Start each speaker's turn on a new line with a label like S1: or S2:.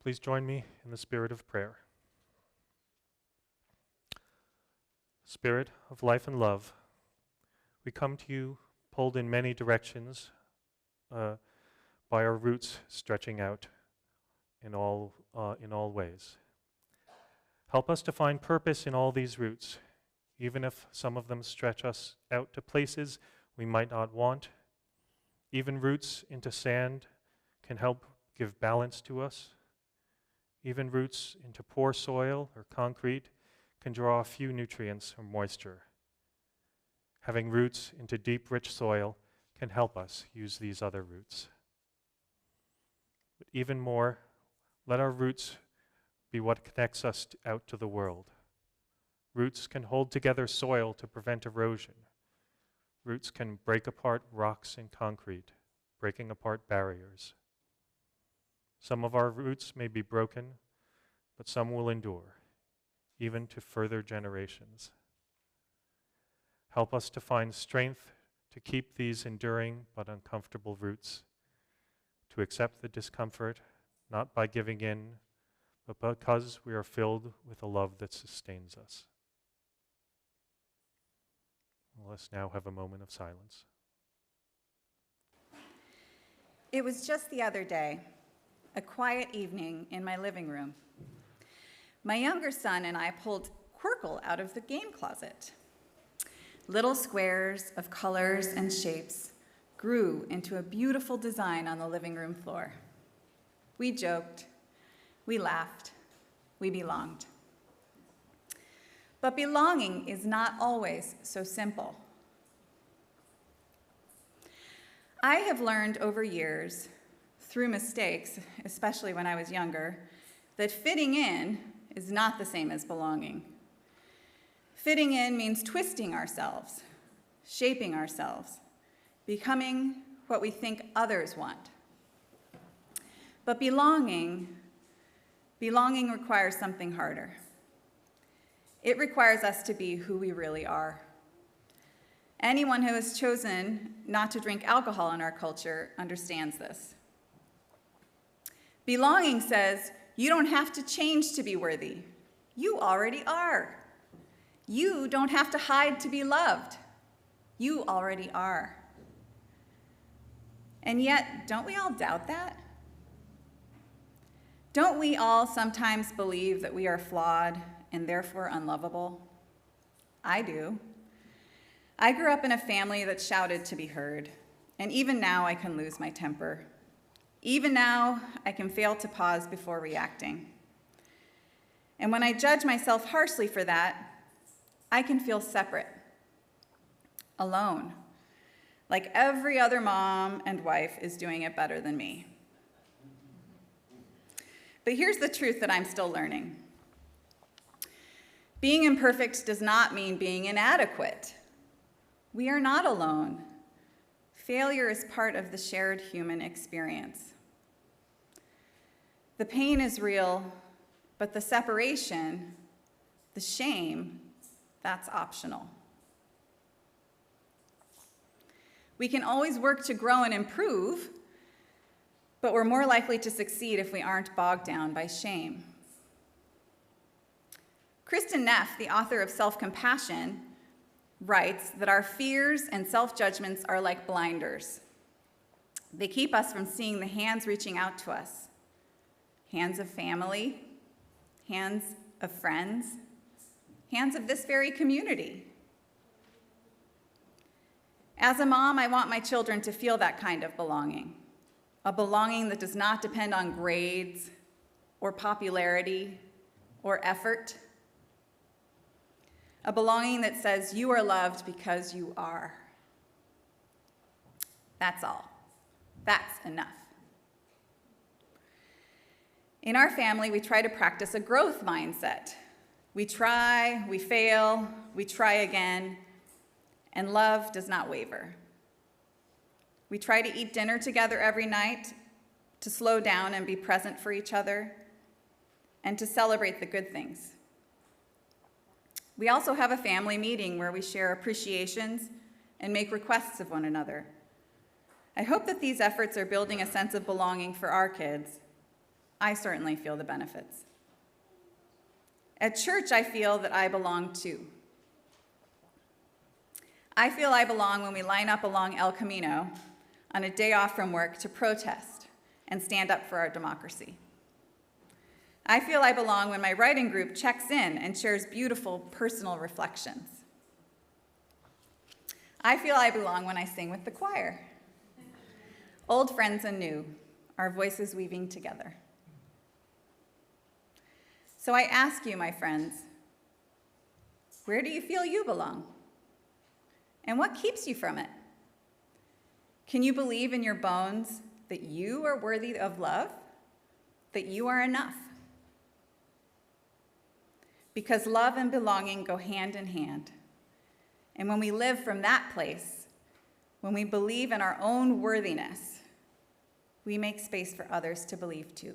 S1: Please join me in the spirit of prayer. Spirit of life and love, we come to you pulled in many directions by our roots stretching out in all ways. Help us to find purpose in all these roots, even if some of them stretch us out to places we might not want. Even roots into sand can help give balance to us. Even roots into poor soil or concrete can draw a few nutrients or moisture. Having roots into deep, rich soil can help us use these other roots. But even more, let our roots be what connects us out to the world. Roots can hold together soil to prevent erosion. Roots can break apart rocks and concrete, breaking apart barriers. Some of our roots may be broken, but some will endure, even to further generations. Help us to find strength to keep these enduring but uncomfortable roots, to accept the discomfort, not by giving in, but because we are filled with a love that sustains us. Let's now have a moment of silence.
S2: It was just the other day, a quiet evening in my living room. My younger son and I pulled Quirkle out of the game closet. Little squares of colors and shapes grew into a beautiful design on the living room floor. We joked, we laughed, we belonged. But belonging is not always so simple. I have learned over years, through mistakes, especially when I was younger, that fitting in is not the same as belonging. Fitting in means twisting ourselves, shaping ourselves, becoming what we think others want. But belonging requires something harder. It requires us to be who we really are. Anyone who has chosen not to drink alcohol in our culture understands this. Belonging says, you don't have to change to be worthy. You already are. You don't have to hide to be loved. You already are. And yet, don't we all doubt that? Don't we all sometimes believe that we are flawed and therefore unlovable? I do. I grew up in a family that shouted to be heard, and even now I can lose my temper. Even now, I can fail to pause before reacting. And when I judge myself harshly for that, I can feel separate, alone, like every other mom and wife is doing it better than me. But here's the truth that I'm still learning. Being imperfect does not mean being inadequate. We are not alone. Failure is part of the shared human experience. The pain is real, but the separation, the shame, that's optional. We can always work to grow and improve, but we're more likely to succeed if we aren't bogged down by shame. Kristen Neff, the author of Self-Compassion, writes that our fears and self-judgments are like blinders. They keep us from seeing the hands reaching out to us. Hands of family, hands of friends, hands of this very community. As a mom, I want my children to feel that kind of belonging, a belonging that does not depend on grades or popularity or effort, a belonging that says you are loved because you are. That's all. That's enough. In our family, we try to practice a growth mindset. We try, we fail, we try again, and love does not waver. We try to eat dinner together every night, to slow down and be present for each other, and to celebrate the good things. We also have a family meeting where we share appreciations and make requests of one another. I hope that these efforts are building a sense of belonging for our kids, I certainly feel the benefits. At church, I feel that I belong too. I feel I belong when we line up along El Camino on a day off from work to protest and stand up for our democracy. I feel I belong when my writing group checks in and shares beautiful personal reflections. I feel I belong when I sing with the choir. Old friends and new, our voices weaving together. So I ask you, my friends, where do you feel you belong? And what keeps you from it? Can you believe in your bones that you are worthy of love, that you are enough? Because love and belonging go hand in hand. And when we live from that place, when we believe in our own worthiness, we make space for others to believe too.